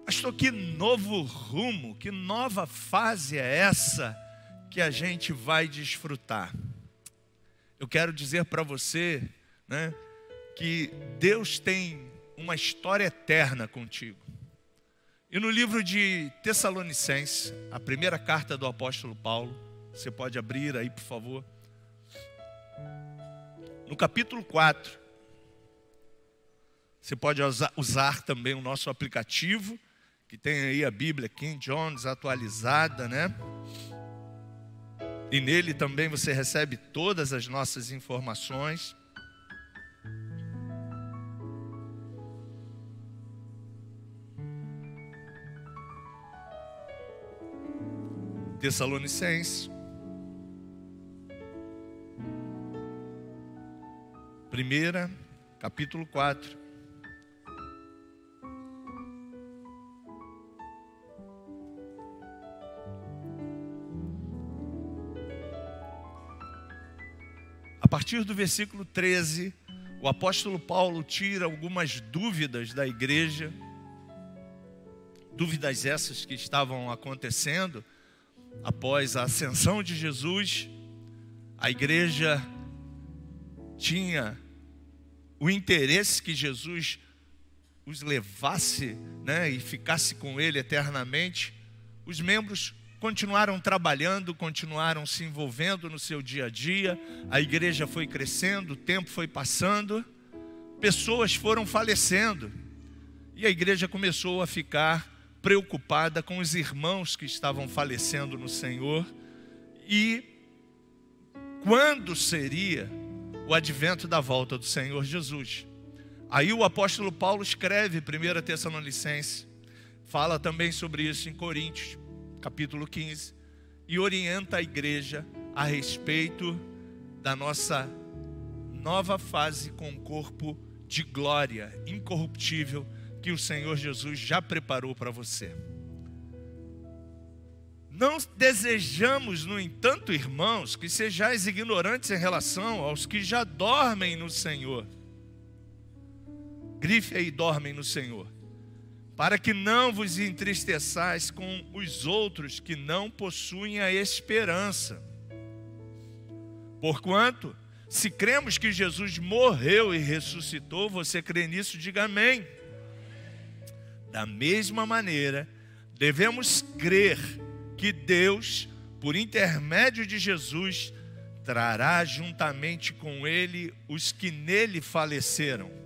Pastor, que novo rumo, que nova fase é essa que a gente vai desfrutar? Eu quero dizer para você, né, que Deus tem uma história eterna contigo. E no livro de Tessalonicenses, a primeira carta do apóstolo Paulo, você pode abrir aí, por favor. No capítulo 4, você pode usar também o nosso aplicativo, que tem aí a Bíblia King James atualizada, né? E nele também você recebe todas as nossas informações. Tessalonicenses, primeira, capítulo 4. A partir do versículo 13, o apóstolo Paulo tira algumas dúvidas da igreja, dúvidas essas que estavam acontecendo após a ascensão de Jesus. A igreja tinha o interesse que Jesus os levasse, né, e ficasse com ele eternamente. Os membros continuaram trabalhando, continuaram se envolvendo no seu dia a dia. A igreja foi crescendo, o tempo foi passando, pessoas foram falecendo. E a igreja começou a ficar preocupada com os irmãos que estavam falecendo no Senhor. E quando seria o advento da volta do Senhor Jesus? Aí o apóstolo Paulo escreve 1 Tessalonicenses, fala também sobre isso em Coríntios, capítulo 15, e orienta a igreja a respeito da nossa nova fase com o corpo de glória incorruptível que o Senhor Jesus já preparou para você. Não desejamos, no entanto, irmãos, que sejais ignorantes em relação aos que já dormem no Senhor. Grife aí, dormem no Senhor. Para que não vos entristeçais com os outros que não possuem a esperança. Porquanto, se cremos que Jesus morreu e ressuscitou, você crê nisso? Diga amém. Da mesma maneira, devemos crer que Deus, por intermédio de Jesus, trará juntamente com ele os que nele faleceram.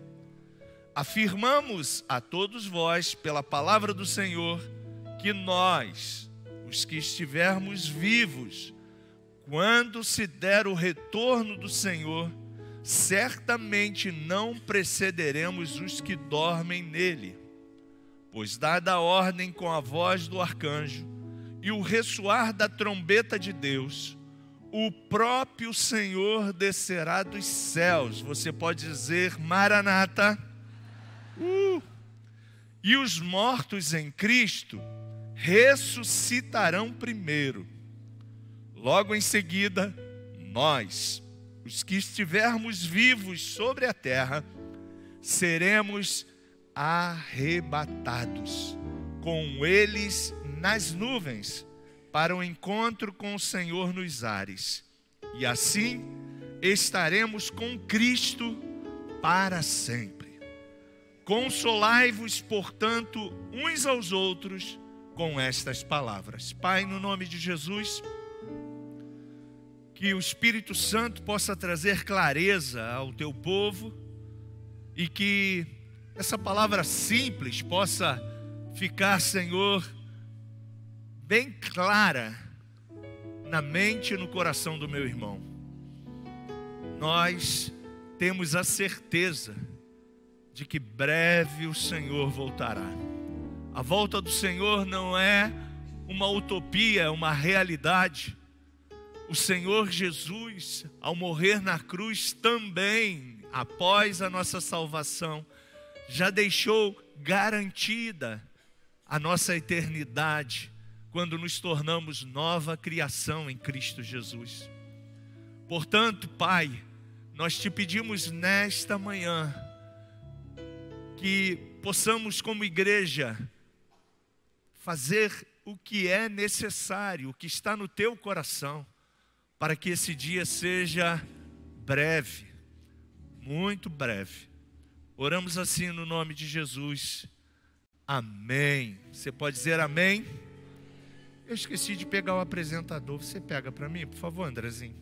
Afirmamos a todos vós, pela palavra do Senhor, que nós, os que estivermos vivos, quando se der o retorno do Senhor, certamente não precederemos os que dormem nele. Pois dada a ordem com a voz do arcanjo e o ressoar da trombeta de Deus, o próprio Senhor descerá dos céus. Você pode dizer, Maranata. E os mortos em Cristo ressuscitarão primeiro. Logo em seguida, nós, os que estivermos vivos sobre a terra, seremos arrebatados com eles nas nuvens para o encontro com o Senhor nos ares. E assim estaremos com Cristo para sempre. Consolai-vos, portanto, uns aos outros com estas palavras. Pai, no nome de Jesus, que o Espírito Santo possa trazer clareza ao teu povo e que essa palavra simples possa ficar, Senhor, bem clara na mente e no coração do meu irmão. Nós temos a certeza de que breve o Senhor voltará. A volta do Senhor não é uma utopia, é uma realidade. O Senhor Jesus, ao morrer na cruz também, após a nossa salvação, já deixou garantida a nossa eternidade, quando nos tornamos nova criação em Cristo Jesus. Portanto, Pai, nós te pedimos nesta manhã, que possamos como igreja fazer o que é necessário, o que está no teu coração, para que esse dia seja breve, muito breve. Oramos assim no nome de Jesus. Amém. Você pode dizer amém? Eu esqueci de pegar o apresentador. Você pega para mim, por favor, Andrezinho.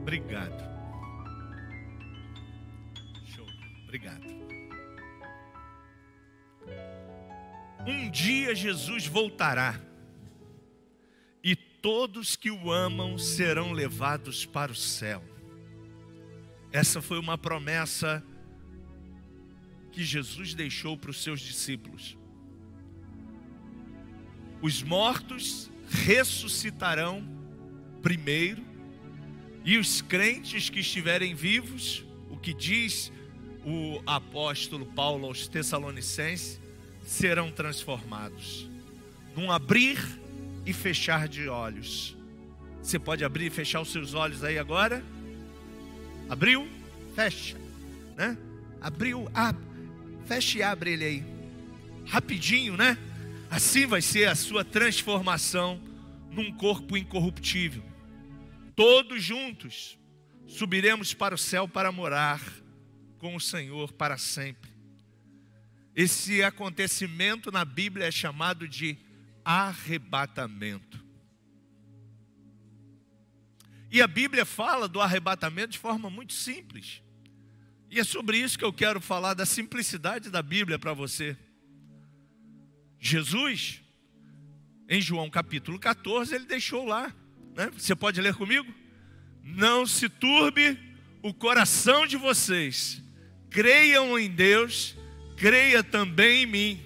Obrigado. Show. Obrigado. Um dia Jesus voltará e todos que o amam serão levados para o céu. Essa foi uma promessa que Jesus deixou para os seus discípulos. Os mortos ressuscitarão primeiro, e os crentes que estiverem vivos, o que diz o apóstolo Paulo aos Tessalonicenses, serão transformados num abrir e fechar de olhos. Você pode abrir e fechar os seus olhos aí agora? Abriu? Fecha, né? Abriu, abre, fecha e abre ele aí. Rapidinho, né? Assim vai ser a sua transformação num corpo incorruptível. Todos juntos subiremos para o céu para morar com o Senhor para sempre. Esse acontecimento na Bíblia é chamado de arrebatamento. E a Bíblia fala do arrebatamento de forma muito simples. E é sobre isso que eu quero falar, da simplicidade da Bíblia para você. Jesus, em João capítulo 14, ele deixou lá, né? Você pode ler comigo? Não se turbe o coração de vocês. Creiam em Deus, creia também em mim.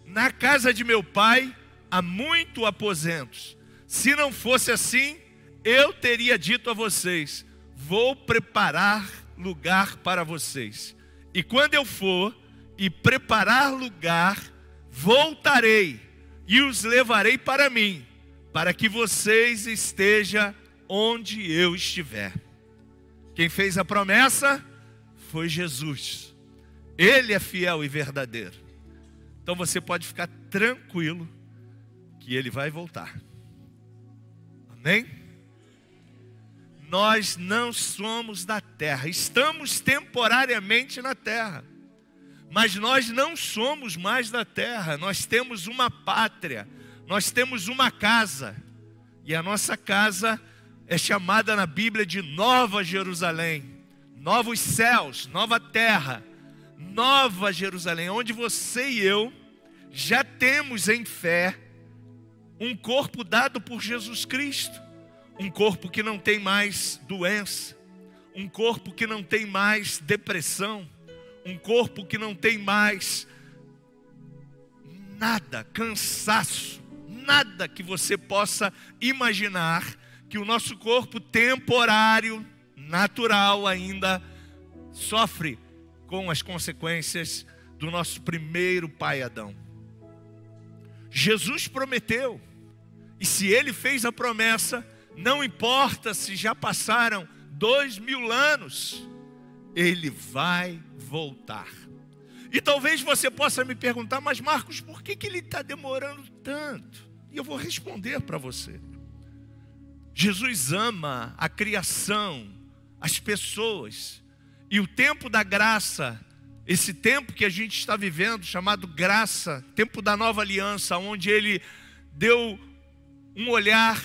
Na casa de meu pai há muitos aposentos. Se não fosse assim, eu teria dito a vocês: vou preparar lugar para vocês. E quando eu for e preparar lugar, voltarei e os levarei para mim, para que vocês estejam onde eu estiver. Quem fez a promessa foi Jesus. Ele é fiel e verdadeiro. Então você pode ficar tranquilo que ele vai voltar. Amém? Nós não somos da terra, estamos temporariamente na terra, mas nós não somos mais da terra. Nós temos uma pátria, nós temos uma casa, e a nossa casa é chamada na Bíblia de Nova Jerusalém, novos céus, nova terra, Nova Jerusalém, onde você e eu já temos em fé um corpo dado por Jesus Cristo, um corpo que não tem mais doença, um corpo que não tem mais depressão, um corpo que não tem mais nada, cansaço, nada que você possa imaginar que o nosso corpo temporário, natural ainda, sofre com as consequências do nosso primeiro pai Adão. Jesus prometeu, e se ele fez a promessa, não importa se já passaram 2000 anos, ele vai voltar. E talvez você possa me perguntar: mas Marcos, por que ele está demorando tanto? E eu vou responder para você. Jesus ama a criação, as pessoas, e o tempo da graça, esse tempo que a gente está vivendo, chamado graça, tempo da nova aliança, onde ele deu um olhar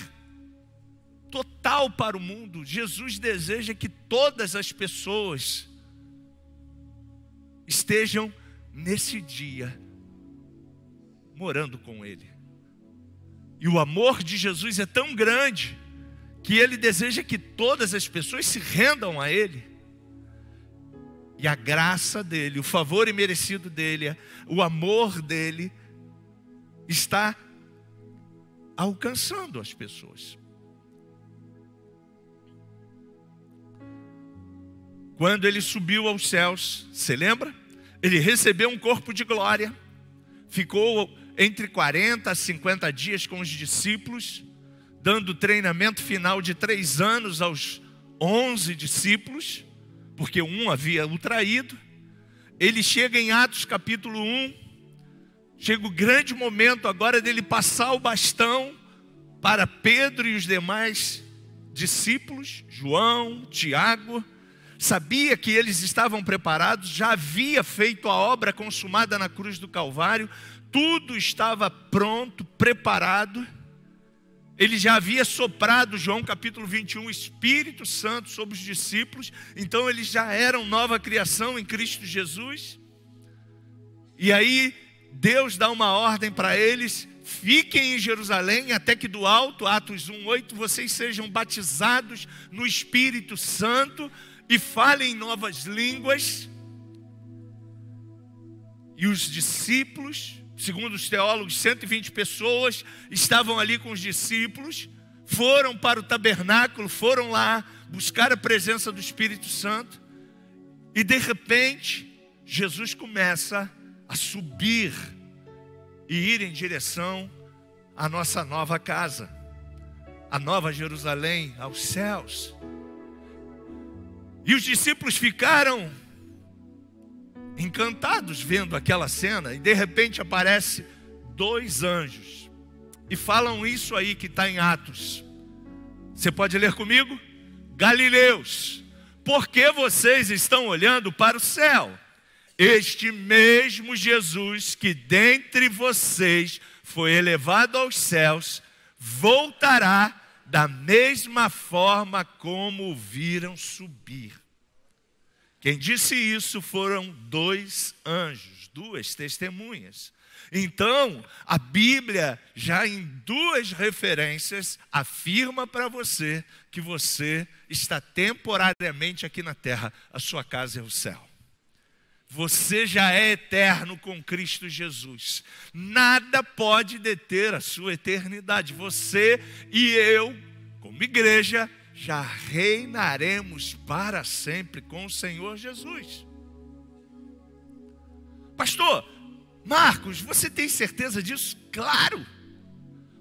total para o mundo. Jesus deseja que todas as pessoas estejam nesse dia morando com ele. E o amor de Jesus é tão grande que ele deseja que todas as pessoas se rendam a ele. E a graça dele, o favor imerecido dele, o amor dele está alcançando as pessoas. Quando ele subiu aos céus, você lembra? Ele recebeu um corpo de glória, ficou entre 40 a 50 dias com os discípulos, dando treinamento final de 3 anos aos 11 discípulos, porque um havia o traído. Ele chega em Atos capítulo 1, chega o grande momento agora dele passar o bastão para Pedro e os demais discípulos, João, Tiago. Sabia que eles estavam preparados, já havia feito a obra consumada na cruz do Calvário, tudo estava pronto, preparado. Ele já havia soprado, João capítulo 21, o Espírito Santo sobre os discípulos. Então eles já eram nova criação em Cristo Jesus. E aí Deus dá uma ordem para eles: fiquem em Jerusalém até que do alto, Atos 1:8, vocês sejam batizados no Espírito Santo e falem novas línguas. E os discípulos, segundo os teólogos, 120 pessoas estavam ali com os discípulos, foram para o tabernáculo, foram lá buscar a presença do Espírito Santo. E de repente, Jesus começa a subir e ir em direção à nossa nova casa, à nova Jerusalém, aos céus. E os discípulos ficaram encantados vendo aquela cena, e de repente aparece 2 anjos, e falam isso aí que está em Atos. Você pode ler comigo? Galileus, por que vocês estão olhando para o céu? Este mesmo Jesus que dentre vocês foi elevado aos céus, voltará da mesma forma como o viram subir. Quem disse isso foram 2 anjos, 2 testemunhas. Então, a Bíblia, já em 2 referências, afirma para você que você está temporariamente aqui na terra. A sua casa é o céu. Você já é eterno com Cristo Jesus. Nada pode deter a sua eternidade. Você e eu, como igreja, já reinaremos para sempre com o Senhor Jesus. Pastor Marcos, você tem certeza disso? Claro,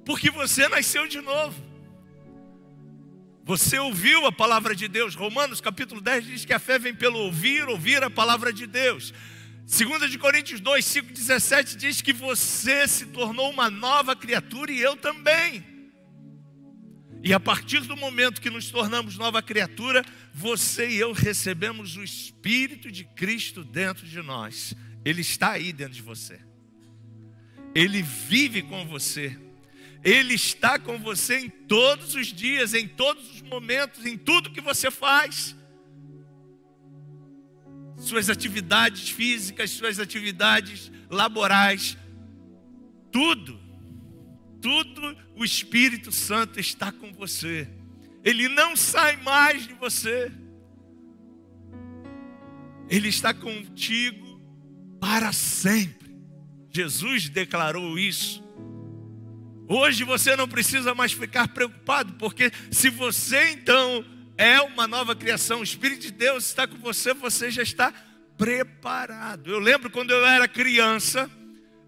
porque você nasceu de novo. Você ouviu a palavra de Deus. Romanos capítulo 10 diz que a fé vem pelo ouvir, ouvir a palavra de Deus. 2 Coríntios 2, 5, 17 diz que você se tornou uma nova criatura e eu também. E a partir do momento que nos tornamos nova criatura, você e eu recebemos o Espírito de Cristo dentro de nós. Ele está aí dentro de você. Ele vive com você. Ele está com você em todos os dias, em todos os momentos, em tudo que você faz. Suas atividades físicas, suas atividades laborais, tudo o Espírito Santo está com você. Ele não sai mais de você. Ele está contigo para sempre. Jesus declarou isso. Hoje você não precisa mais ficar preocupado, porque se você então é uma nova criação, o Espírito de Deus está com você, você já está preparado. Eu lembro quando eu era criança,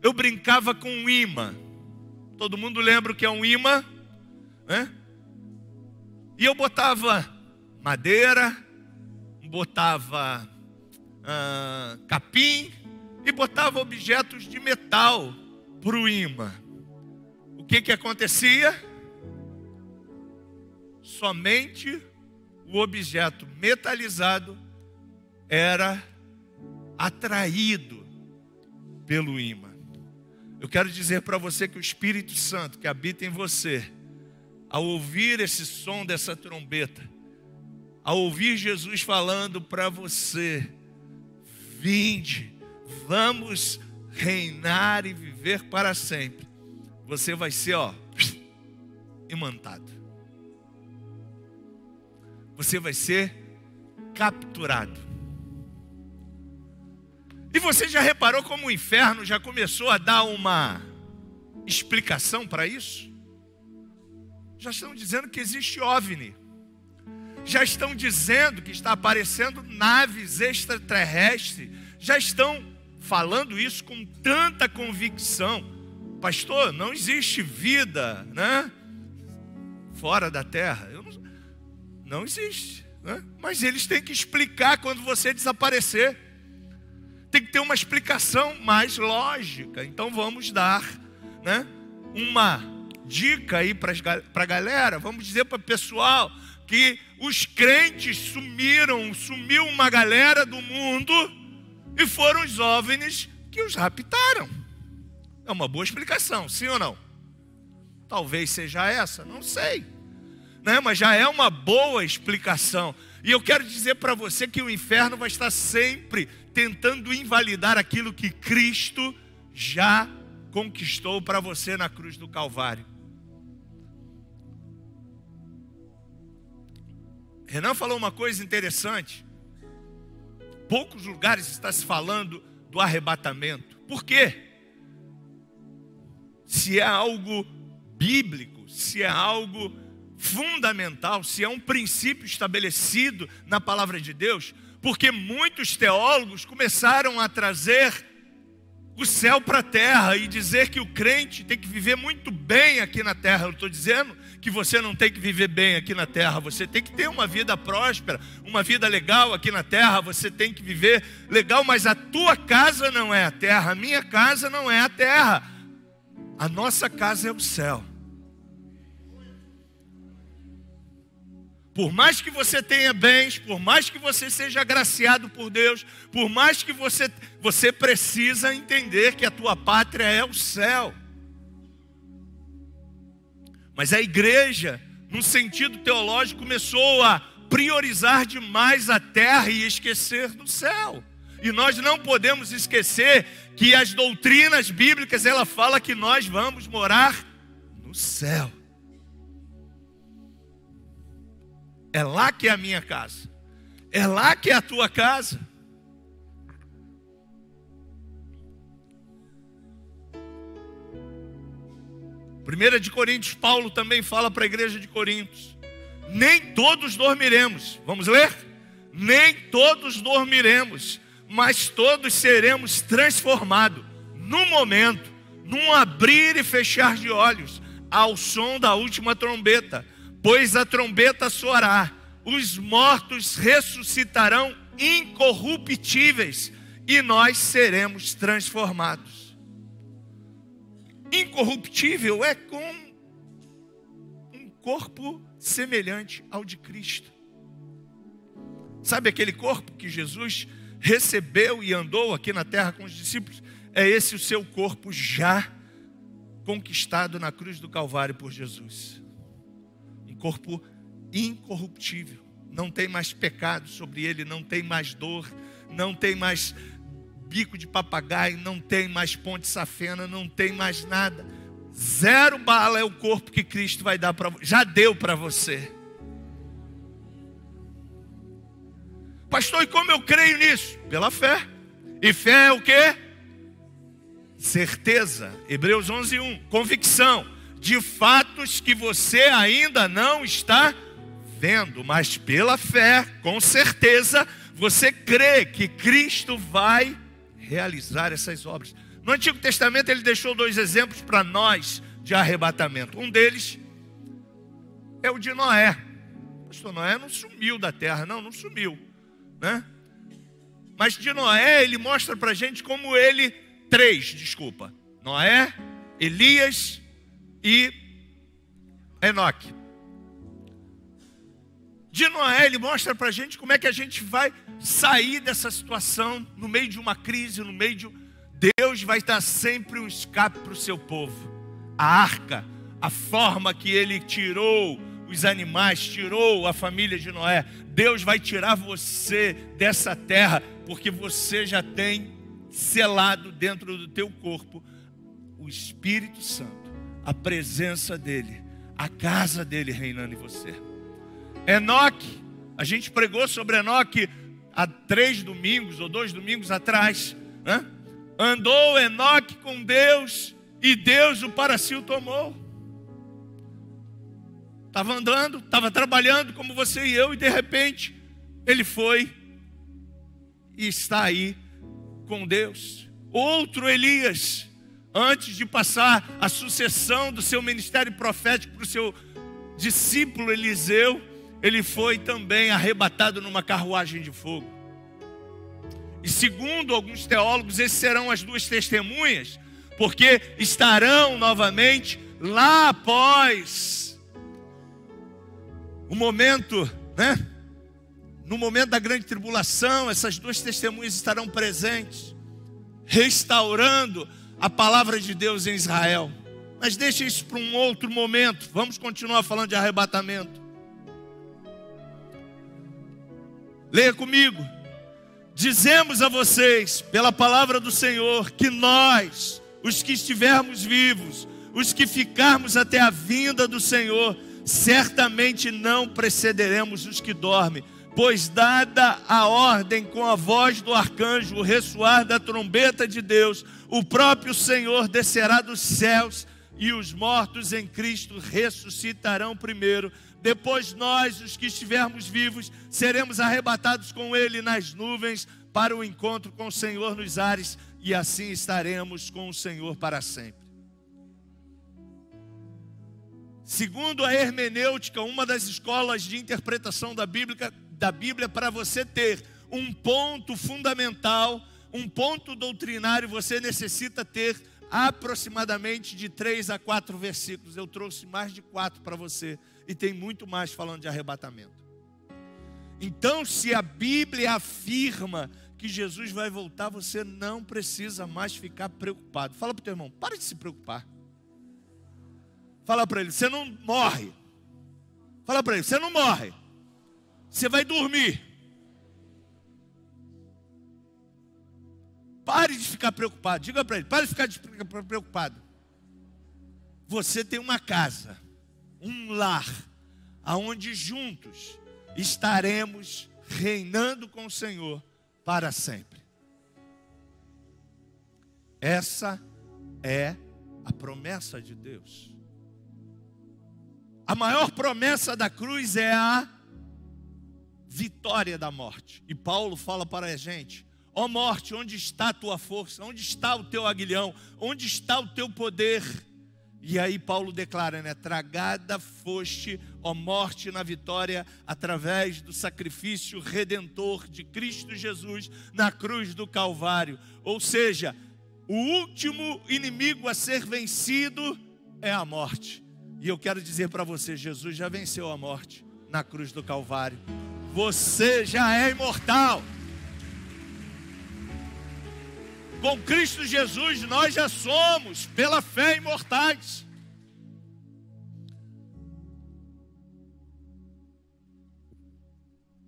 eu brincava com um imã. Todo mundo lembra o que é um imã, né? E eu botava madeira, botava capim e botava objetos de metal para o imã. O que acontecia? Somente o objeto metalizado era atraído pelo imã. Eu quero dizer para você que o Espírito Santo que habita em você, ao ouvir esse som dessa trombeta, ao ouvir Jesus falando para você: vinde, vamos reinar e viver para sempre, você vai ser imantado. Você vai ser capturado. E você já reparou como o inferno já começou a dar uma explicação para isso? Já estão dizendo que existe OVNI. Já estão dizendo que está aparecendo naves extraterrestres. Já estão falando isso com tanta convicção. Pastor, não existe vida, né? fora da terra. Não existe, né? Mas eles têm que explicar quando você desaparecer. Tem que ter uma explicação mais lógica. Então vamos dar, né, uma dica aí para a galera. Vamos dizer para o pessoal que os crentes sumiu uma galera do mundo e foram os OVNIs que os raptaram. É uma boa explicação, sim ou não? Talvez seja essa, não sei, né? Mas já é uma boa explicação. E eu quero dizer para você que o inferno vai estar sempre tentando invalidar aquilo que Cristo já conquistou para você na cruz do Calvário. Renan falou uma coisa interessante. Poucos lugares está se falando do arrebatamento. Por quê? Se é algo bíblico, se é algo fundamental, se é um princípio estabelecido na palavra de Deus, porque muitos teólogos começaram a trazer o céu para a terra e dizer que o crente tem que viver muito bem aqui na terra. Eu estou dizendo que você não tem que viver bem aqui na terra, você tem que ter uma vida próspera, uma vida legal aqui na terra, você tem que viver legal, mas a tua casa não é a terra, a minha casa não é a terra, a nossa casa é o céu. Por mais que você tenha bens, por mais que você seja agraciado por Deus, por mais que você precisa entender que a tua pátria é o céu. Mas a igreja, num sentido teológico, começou a priorizar demais a terra e esquecer do céu. E nós não podemos esquecer que as doutrinas bíblicas, ela fala que nós vamos morar no céu. É lá que é a minha casa. É lá que é a tua casa. Primeira de Coríntios, Paulo também fala para a igreja de Coríntios: nem todos dormiremos. Vamos ler? Nem todos dormiremos, mas todos seremos transformados num momento, num abrir e fechar de olhos, ao som da última trombeta. Pois a trombeta soará, os mortos ressuscitarão incorruptíveis e nós seremos transformados. Incorruptível é com um corpo semelhante ao de Cristo. Sabe aquele corpo que Jesus recebeu e andou aqui na terra com os discípulos? É esse o seu corpo já conquistado na cruz do Calvário por Jesus. Um corpo incorruptível. Não tem mais pecado sobre ele, não tem mais dor, não tem mais bico de papagaio, não tem mais ponte safena, não tem mais nada. Zero bala é o corpo que Cristo vai dar para você. Já deu para você. Pastor, e como eu creio nisso? Pela fé. E fé é o quê? Certeza. Hebreus 11:1. Convicção de fatos que você ainda não está vendo, mas pela fé, com certeza, você crê que Cristo vai realizar essas obras. No Antigo Testamento ele deixou 2 exemplos para nós de arrebatamento. Um deles é o de Noé. Pastor, Noé não sumiu da terra, não sumiu, né? Mas de Noé ele mostra para a gente como ele, Noé, Elias e Enoque. De Noé ele mostra para a gente como é que a gente vai sair dessa situação no meio de uma crise, no meio de... Deus vai dar sempre um escape para o seu povo. A arca, a forma que ele tirou os animais, tirou a família de Noé. Deus vai tirar você dessa terra, porque você já tem selado dentro do teu corpo o Espírito Santo, a presença dele, a casa dele reinando em você. Enoque, a gente pregou sobre Enoque há 3 domingos ou 2 domingos atrás, né? Andou Enoque com Deus e Deus o para si o tomou. Estava andando, estava trabalhando como você e eu, e de repente ele foi e está aí com Deus. Outro Elias, antes de passar a sucessão do seu ministério profético para o seu discípulo Eliseu, ele foi também arrebatado numa carruagem de fogo. E segundo alguns teólogos, esses serão as duas testemunhas, porque estarão novamente lá após o momento, no momento da grande tribulação, essas duas testemunhas estarão presentes, restaurando a palavra de Deus em Israel. Mas deixa isso para um outro momento. Vamos continuar falando de arrebatamento. Leia comigo. Dizemos a vocês, pela palavra do Senhor, que nós, os que estivermos vivos, os que ficarmos até a vinda do Senhor, certamente não precederemos os que dormem. Pois dada a ordem com a voz do arcanjo, o ressoar da trombeta de Deus, o próprio Senhor descerá dos céus e os mortos em Cristo ressuscitarão primeiro. Depois nós, os que estivermos vivos, seremos arrebatados com Ele nas nuvens para o encontro com o Senhor nos ares, e assim estaremos com o Senhor para sempre. Segundo a hermenêutica, uma das escolas de interpretação da Bíblia, para você ter um ponto fundamental, um ponto doutrinário, você necessita ter aproximadamente de 3 a 4 versículos. Eu trouxe mais de 4 para você, e tem muito mais falando de arrebatamento. Então, se a Bíblia afirma que Jesus vai voltar, você não precisa mais ficar preocupado. Fala para o teu irmão, para de se preocupar. Fala para ele, você não morre. Fala para ele, você não morre. Você vai dormir. Pare de ficar preocupado. Diga para ele, pare de ficar preocupado. Você tem uma casa, um lar, aonde juntos estaremos reinando com o Senhor para sempre. Essa é a promessa de Deus. A maior promessa da cruz é a vitória da morte. E Paulo fala para a gente: ó morte, onde está a tua força? Onde está o teu aguilhão? Onde está o teu poder? E aí Paulo declara, tragada foste, ó morte, na vitória, através do sacrifício redentor de Cristo Jesus na cruz do Calvário. Ou seja, o último inimigo a ser vencido é a morte. E eu quero dizer para você, Jesus já venceu a morte na cruz do Calvário. Você já é imortal. Com Cristo Jesus nós já somos, pela fé, imortais.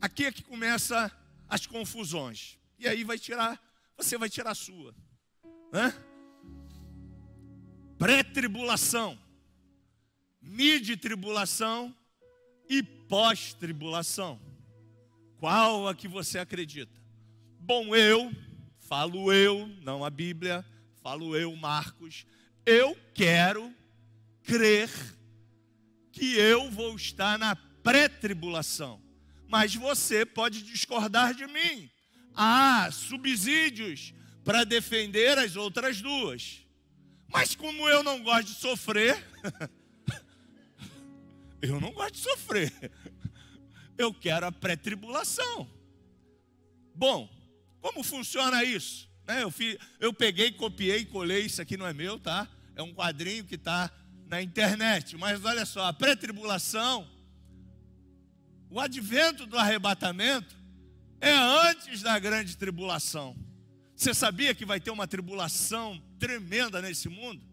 Aqui é que começa as confusões. E aí você vai tirar a sua. Pré-tribulação, mid-tribulação e pós-tribulação. Qual a que você acredita? Bom, falo eu, não a Bíblia, falo eu, Marcos. Eu quero crer que eu vou estar na pré-tribulação. Mas você pode discordar de mim. Há subsídios para defender as outras duas. Mas como eu não gosto de sofrer, eu não gosto de sofrer. Eu quero a pré-tribulação. Bom, como funciona isso? Eu peguei, copiei e colei, isso aqui não é meu, tá? É um quadrinho que está na internet. Mas olha só, a pré-tribulação, o advento do arrebatamento é antes da grande tribulação. Você sabia que vai ter uma tribulação tremenda nesse mundo?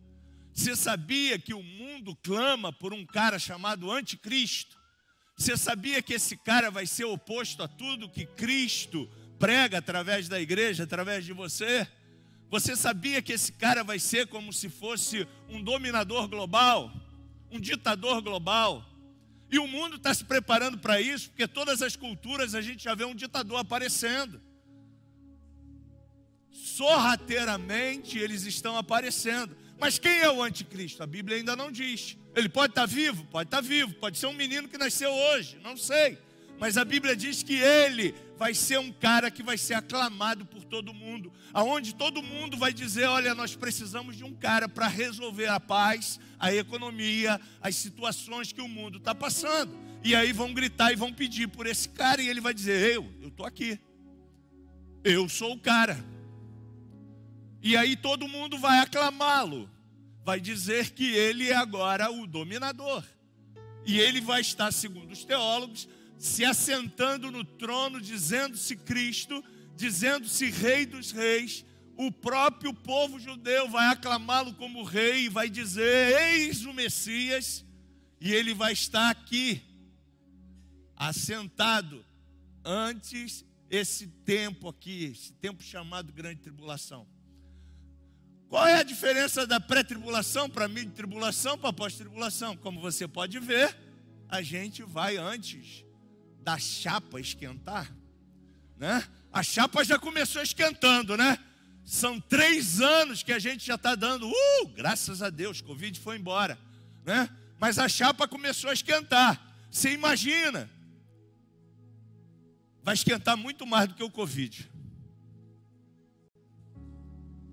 Você sabia que o mundo clama por um cara chamado Anticristo? Você sabia que esse cara vai ser oposto a tudo que Cristo prega através da igreja, através de você? Você sabia que esse cara vai ser como se fosse um dominador global, um ditador global? E o mundo está se preparando para isso, porque todas as culturas a gente já vê um ditador aparecendo. Sorrateiramente eles estão aparecendo. Mas quem é o anticristo? A Bíblia ainda não diz. Ele pode estar vivo? Pode estar vivo. Pode ser um menino que nasceu hoje, não sei. Mas a Bíblia diz que ele vai ser um cara que vai ser aclamado por todo mundo, aonde todo mundo vai dizer: olha, nós precisamos de um cara para resolver a paz, a economia, as situações que o mundo está passando. E aí vão gritar e vão pedir por esse cara, e ele vai dizer: eu estou aqui, eu sou o cara. E aí todo mundo vai aclamá-lo, vai dizer que ele é agora o dominador. E ele vai estar, segundo os teólogos, se assentando no trono, dizendo-se Cristo, dizendo-se Rei dos Reis. O próprio povo judeu vai aclamá-lo como rei e vai dizer: eis o Messias. E ele vai estar aqui, assentado, antes esse tempo aqui, esse tempo chamado Grande Tribulação. Qual é a diferença da pré-tribulação para a mid-tribulação, para a pós-tribulação? Como você pode ver, a gente vai antes da chapa esquentar, né? A chapa já começou esquentando, né? São 3 anos que a gente já está dando, graças a Deus, Covid foi embora, né? Mas a chapa começou a esquentar. Você imagina, vai esquentar muito mais do que o Covid.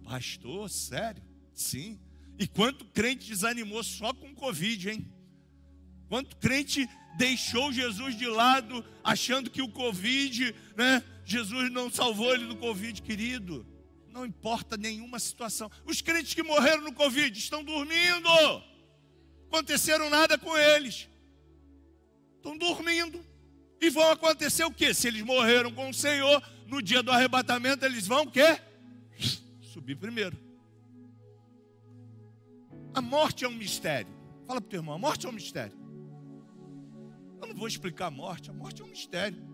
Pastor, sério? Sim. E quanto crente desanimou só com o Covid, hein? Quanto crente deixou Jesus de lado, achando que o Covid, né? Jesus não salvou ele do Covid, querido. Não importa nenhuma situação. Os crentes que morreram no Covid estão dormindo. Aconteceram nada com eles. Estão dormindo. E vão acontecer o quê? Se eles morreram com o Senhor, no dia do arrebatamento, eles vão o quê? Subir primeiro. A morte é um mistério. Fala para o teu irmão, a morte é um mistério. Eu não vou explicar a morte é um mistério.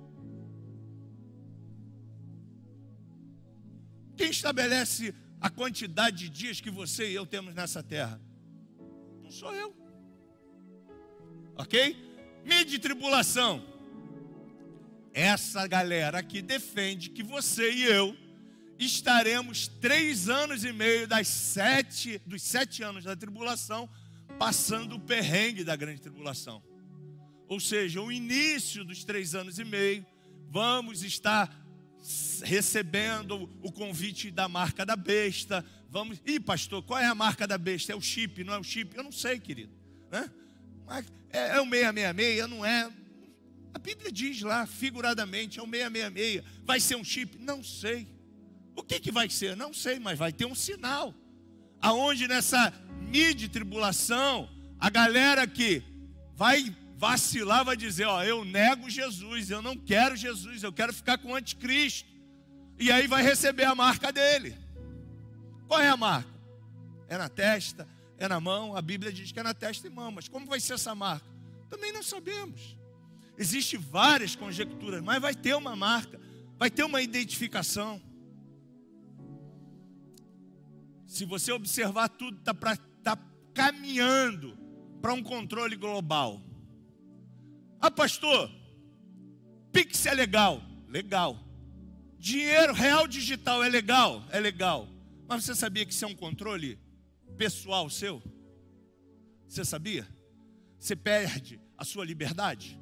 Quem estabelece a quantidade de dias que você e eu temos nessa terra? Não sou eu. Ok? Mid-tribulação. Essa galera que defende que você e eu estaremos 3 anos e meio dos 7 anos da tribulação, passando o perrengue da grande tribulação. Ou seja, o início dos 3 anos e meio, vamos estar recebendo o convite da marca da besta. Pastor, qual é a marca da besta? É o chip, não é o chip? Eu não sei, querido, né? Mas é o 666, não é? A Bíblia diz lá, figuradamente, é o 666. Vai ser um chip? Não sei. O que vai ser? Não sei, mas vai ter um sinal. Aonde nessa mid-tribulação, a galera que vai vacilar, vai dizer: eu nego Jesus, eu não quero Jesus, eu quero ficar com o anticristo. E aí vai receber a marca dele. Qual é a marca? É na testa, é na mão. A Bíblia diz que é na testa e mão. Mas como vai ser essa marca? Também não sabemos. Existem várias conjecturas, mas vai ter uma marca, vai ter uma identificação. Se você observar, tudo está caminhando para um controle global. Pastor, Pix é legal? Legal. Dinheiro real digital é legal? É legal. Mas você sabia que isso é um controle pessoal seu? Você sabia? Você perde a sua liberdade.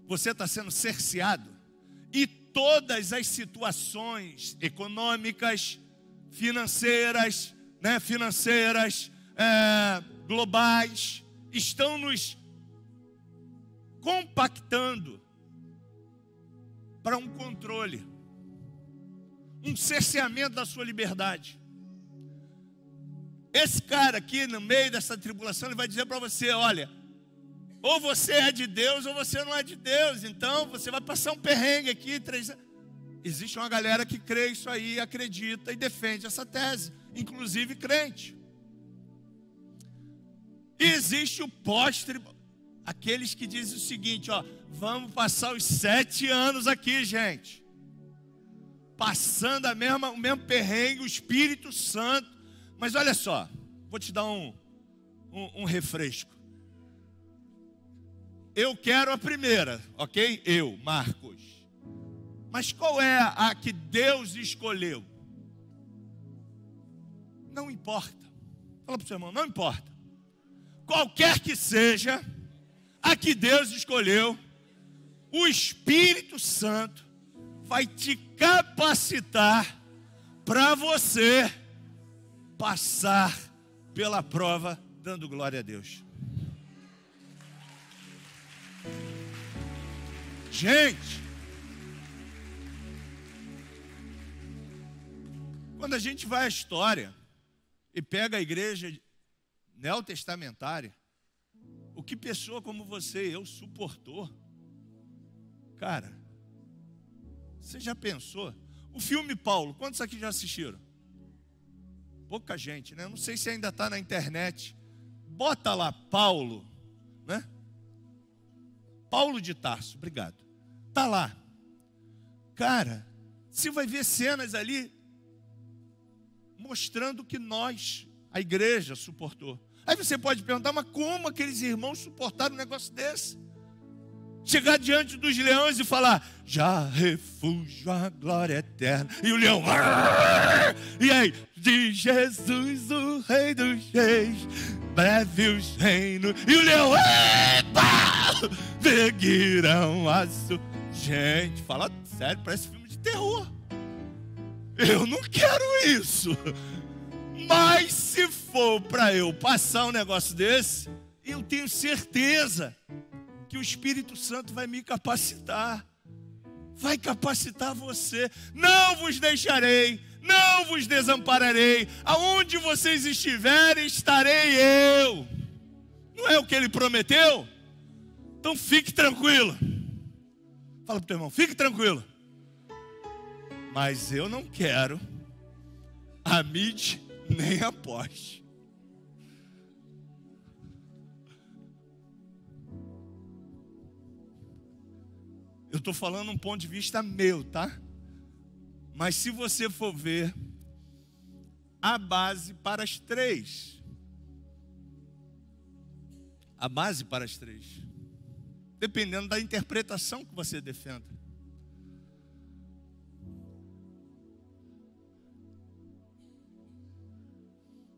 Você está sendo cerceado. E todas as situações econômicas, financeiras, né, globais, estão nos compactando para um controle, um cerceamento da sua liberdade. Esse cara aqui, no meio dessa tribulação, ele vai dizer para você: olha, ou você é de Deus ou você não é de Deus. Então você vai passar um perrengue aqui 3 anos. Existe uma galera que crê isso aí, acredita e defende essa tese, inclusive crente. E existe o pós-tribulação, aqueles que dizem o seguinte: vamos passar os 7 anos aqui, gente, passando o mesmo perrengue, o Espírito Santo. Mas olha só, vou te dar um refresco. Eu quero a primeira, ok? Eu, Marcos. Mas qual é a que Deus escolheu? Não importa. Fala para o seu irmão, não importa. Qualquer que seja a que Deus escolheu, o Espírito Santo vai te capacitar para você passar pela prova dando glória a Deus. Gente, quando a gente vai à história e pega a igreja neotestamentária, o que pessoa como você e eu suportou, cara, você já pensou? O filme Paulo, quantos aqui já assistiram? Pouca gente, né? Não sei se ainda está na internet. Bota lá Paulo, né? Paulo de Tarso, obrigado. Tá lá. Cara, você vai ver cenas ali mostrando que nós, a igreja, suportou. Aí você pode perguntar, mas como aqueles irmãos suportaram um negócio desse? Chegar diante dos leões e falar, já refúgio a glória eterna. E o leão, e aí, de Jesus, o rei dos reis, breve os reinos. E o leão, seguirão a sua... Gente, fala sério, parece filme de terror. Eu não quero isso. Mas se for para eu passar um negócio desse, eu tenho certeza que o Espírito Santo vai me capacitar. Vai capacitar você. Não vos deixarei, não vos desampararei. Aonde vocês estiverem, estarei eu. Não é o que ele prometeu? Então fique tranquilo. Fala para o teu irmão, fique tranquilo. Mas eu não quero a mídia nem a poste. Eu estou falando um ponto de vista meu, tá? Mas se você for ver a base para as três. A base para as três. Dependendo da interpretação que você defenda.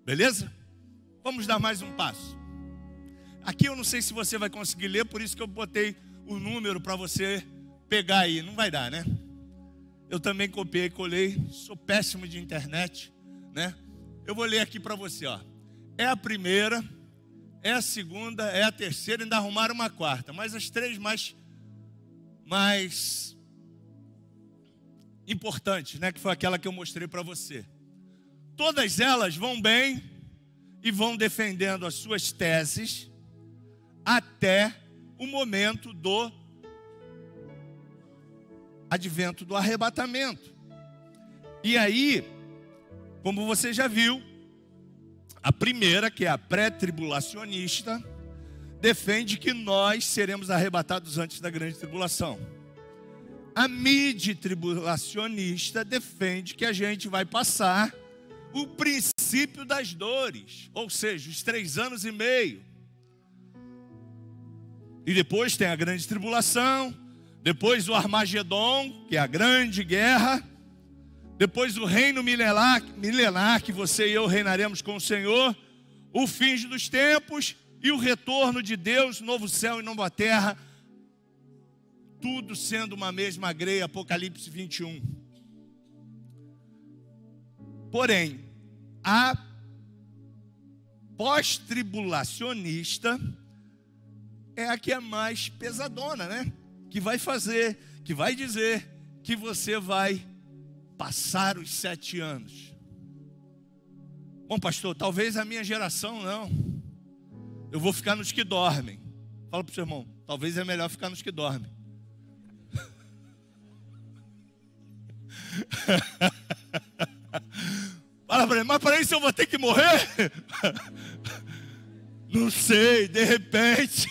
Beleza? Vamos dar mais um passo. Aqui eu não sei se você vai conseguir ler, por isso que eu botei o número para você pegar aí. Não vai dar, né? Eu também copiei e colei. Sou péssimo de internet, né? Eu vou ler aqui para você, ó. É a primeira, é a segunda, é a terceira, ainda arrumaram uma quarta. Mas as três mais importantes, né? Que foi aquela que eu mostrei para você. Todas elas vão bem e vão defendendo as suas teses até o momento do advento do arrebatamento. E aí, como você já viu, a primeira, que é a pré-tribulacionista, defende que nós seremos arrebatados antes da grande tribulação. A mid-tribulacionista defende que a gente vai passar o princípio das dores, ou seja, os 3 anos e meio. E depois tem a grande tribulação, depois o Armagedon, que é a grande guerra, depois o reino milenar, que você e eu reinaremos com o Senhor, o fim dos tempos e o retorno de Deus, novo céu e nova terra, tudo sendo uma mesma greia, Apocalipse 21. Porém, a pós-tribulacionista é a que é mais pesadona, né? Que vai fazer, que vai dizer que você vai passar os 7 anos. Bom, pastor, talvez a minha geração não. Eu vou ficar nos que dormem. Fala para o seu irmão, talvez é melhor ficar nos que dormem. Fala para ele, mas para isso eu vou ter que morrer? Não sei, de repente.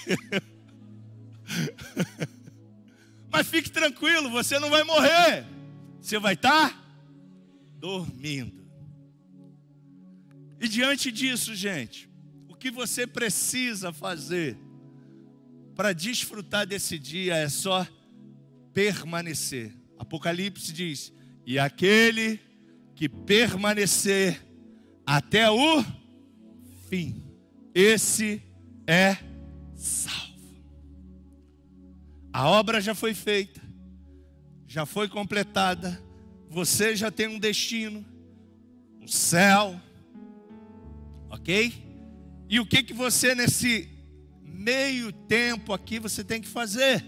Mas fique tranquilo, você não vai morrer. Você vai estar dormindo. E diante disso, gente, o que você precisa fazer para desfrutar desse dia é só permanecer. Apocalipse diz, e aquele que permanecer até o fim, esse é salvo. A obra já foi feita, já foi completada. Você já tem um destino, o céu, ok? E o que você nesse meio tempo aqui você tem que fazer?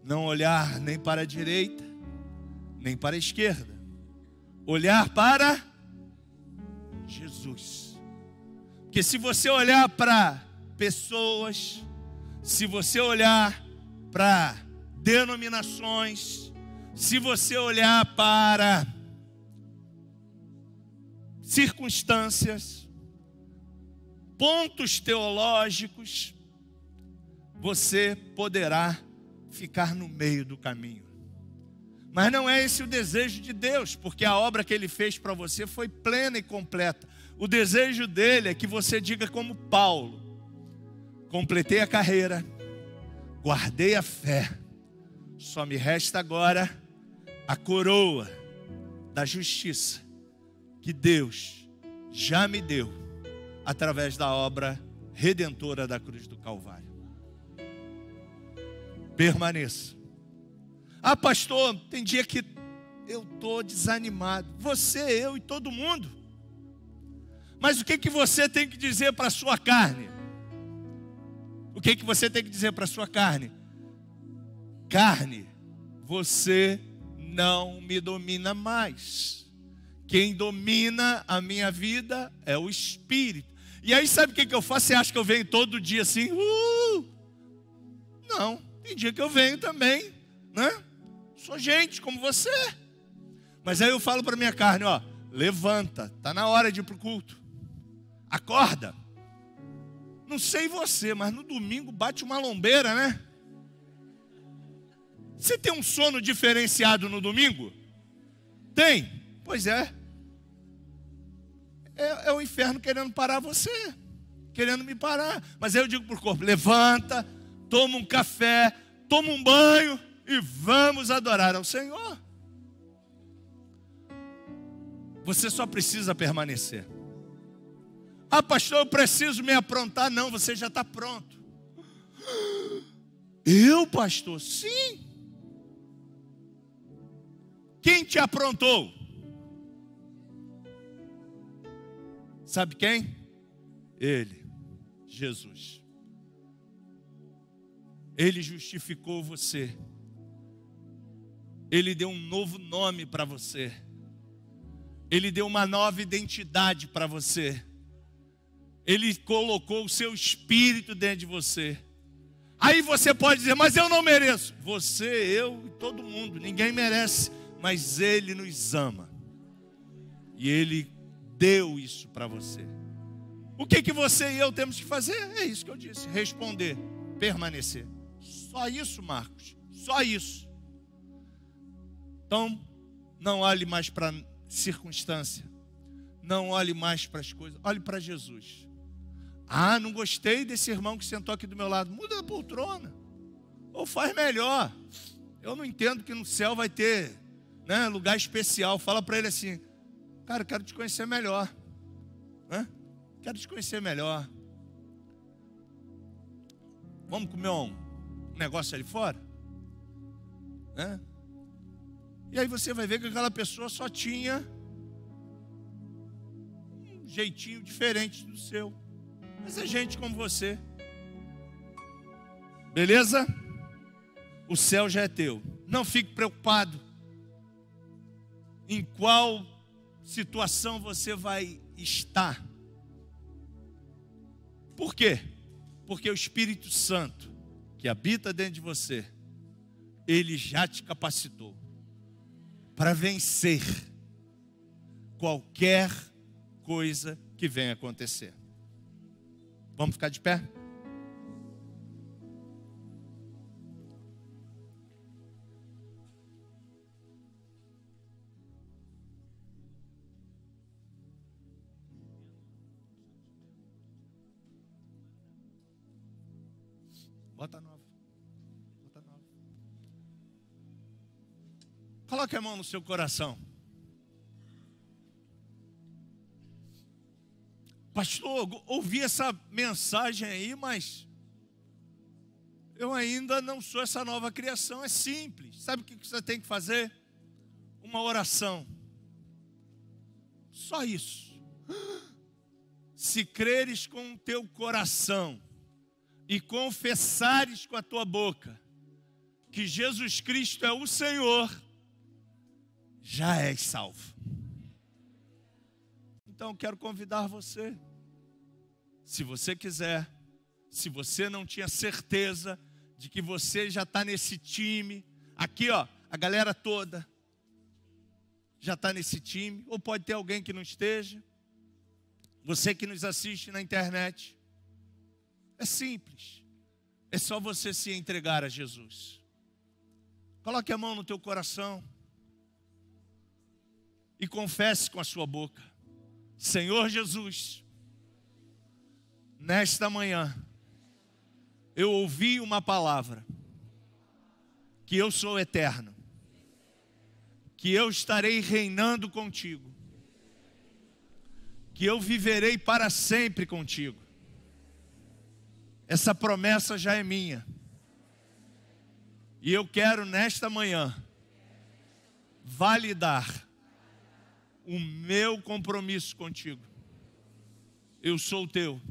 Não olhar nem para a direita, nem para a esquerda. Olhar para Jesus. Porque se você olhar para pessoas, se você olhar para denominações, se você olhar para circunstâncias, pontos teológicos, você poderá ficar no meio do caminho. Mas não é esse o desejo de Deus, porque a obra que Ele fez para você foi plena e completa. O desejo dele é que você diga como Paulo: completei a carreira, guardei a fé, só me resta agora a coroa da justiça que Deus já me deu através da obra redentora da cruz do Calvário. Permaneça. Ah, pastor, tem dia que eu estou desanimado. Você, eu e todo mundo. Mas o que você tem que dizer para a sua carne? O que você tem que dizer para a sua carne? Carne, você não me domina mais. Quem domina a minha vida é o Espírito. E aí sabe o que eu faço? Você acha que eu venho todo dia assim? Não, tem dia que eu venho também, né? Sou gente como você. Mas aí eu falo para minha carne, ó, levanta, tá na hora de ir para o culto. Acorda. Não sei você, mas no domingo bate uma lombeira, né? Você tem um sono diferenciado no domingo? Tem? Pois é. É o inferno querendo parar você, querendo me parar. Mas aí eu digo para o corpo: levanta, toma um café, toma um banho e vamos adorar ao Senhor. Você só precisa permanecer. Ah, pastor, eu preciso me aprontar. Não, você já está pronto. Eu, pastor? Sim. Quem te aprontou? Sabe quem? Ele, Jesus. Ele justificou você. Ele deu um novo nome para você. Ele deu uma nova identidade para você. Ele colocou o seu espírito dentro de você. Aí você pode dizer: mas eu não mereço. Você, eu e todo mundo, ninguém merece. Mas Ele nos ama. E Ele deu isso para você. O que você e eu temos que fazer? É isso que eu disse: responder, permanecer. Só isso, Marcos. Só isso. Então, não olhe mais para a circunstância. Não olhe mais para as coisas. Olhe para Jesus. Ah, não gostei desse irmão que sentou aqui do meu lado. Muda a poltrona. Ou faz melhor. Eu não entendo que no céu vai ter, né, lugar especial. Fala para ele assim: cara, eu quero te conhecer melhor. Quero te conhecer melhor. Vamos comer um negócio ali fora? E aí você vai ver que aquela pessoa só tinha um jeitinho diferente do seu. Mas é gente como você. Beleza? O céu já é teu. Não fique preocupado em qual situação você vai estar. Por quê? Porque o Espírito Santo que habita dentro de você, ele já te capacitou para vencer qualquer coisa que venha acontecer. Vamos ficar de pé? Bota nova. Bota nova. Coloque a mão no seu coração. Pastor, ouvi essa mensagem aí, mas eu ainda não sou essa nova criação. É simples. Sabe o que você tem que fazer? Uma oração. Só isso. Se creres com o teu coração e confessares com a tua boca que Jesus Cristo é o Senhor, já és salvo. Então eu quero convidar você, se você quiser, se você não tinha certeza de que você já está nesse time, aqui ó, a galera toda já está nesse time, ou pode ter alguém que não esteja, você que nos assiste na internet, é simples, é só você se entregar a Jesus. Coloque a mão no teu coração e confesse com a sua boca: Senhor Jesus, nesta manhã eu ouvi uma palavra, que eu sou eterno, que eu estarei reinando contigo, que eu viverei para sempre contigo. Essa promessa já é minha. E eu quero nesta manhã validar o meu compromisso contigo. Eu sou teu.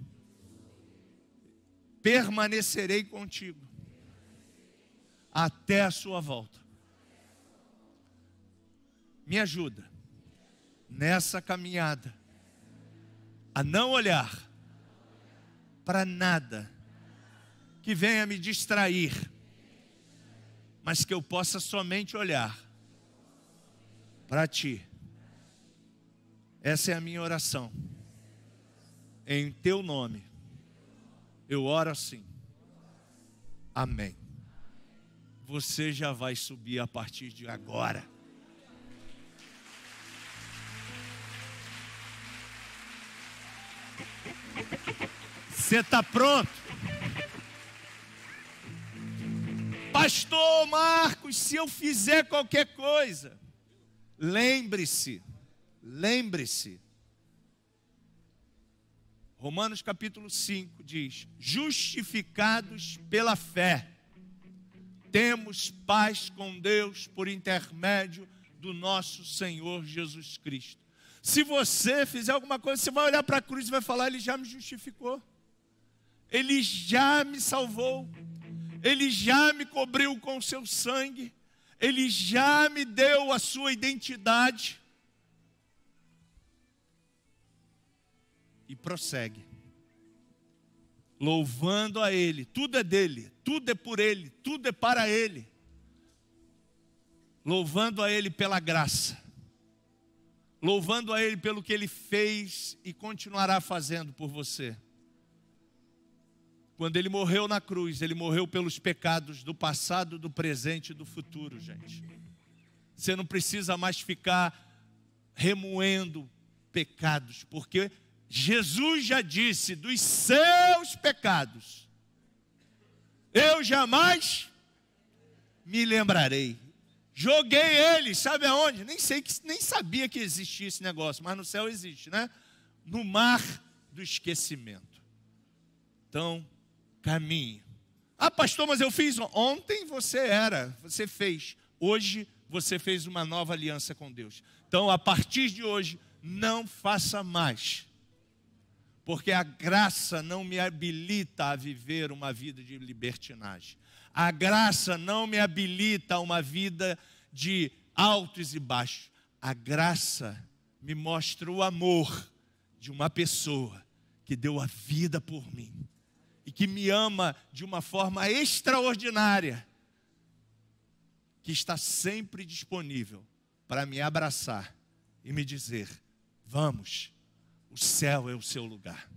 Permanecerei contigo até a sua volta. Me ajuda nessa caminhada a não olhar para nada que venha me distrair, mas que eu possa somente olhar para ti. Essa é a minha oração. Em teu nome, eu oro assim. Amém. Você já vai subir a partir de agora. Você está pronto? Pastor Marcos, se eu fizer qualquer coisa, lembre-se. Romanos capítulo 5 diz: justificados pela fé, temos paz com Deus por intermédio do nosso Senhor Jesus Cristo. Se você fizer alguma coisa, você vai olhar para a cruz e vai falar: Ele já me justificou, Ele já me salvou, Ele já me cobriu com o seu sangue, Ele já me deu a sua identidade. E prossegue, louvando a Ele. Tudo é dele, tudo é por Ele, tudo é para Ele. Louvando a Ele pela graça, louvando a Ele pelo que Ele fez e continuará fazendo por você. Quando Ele morreu na cruz, Ele morreu pelos pecados do passado, do presente e do futuro, gente. Você não precisa mais ficar remoendo pecados, porque Jesus já disse: dos seus pecados eu jamais me lembrarei. Joguei eles, sabe aonde? Nem sabia que existia esse negócio, mas no céu existe, né? No mar do esquecimento. Então, caminhe. Ah, pastor, mas eu fiz ontem. Você fez. Hoje você fez uma nova aliança com Deus. Então, a partir de hoje, não faça mais, porque a graça não me habilita a viver uma vida de libertinagem. A graça não me habilita a uma vida de altos e baixos. A graça me mostra o amor de uma pessoa que deu a vida por mim e que me ama de uma forma extraordinária, que está sempre disponível para me abraçar e me dizer: vamos, o céu é o seu lugar.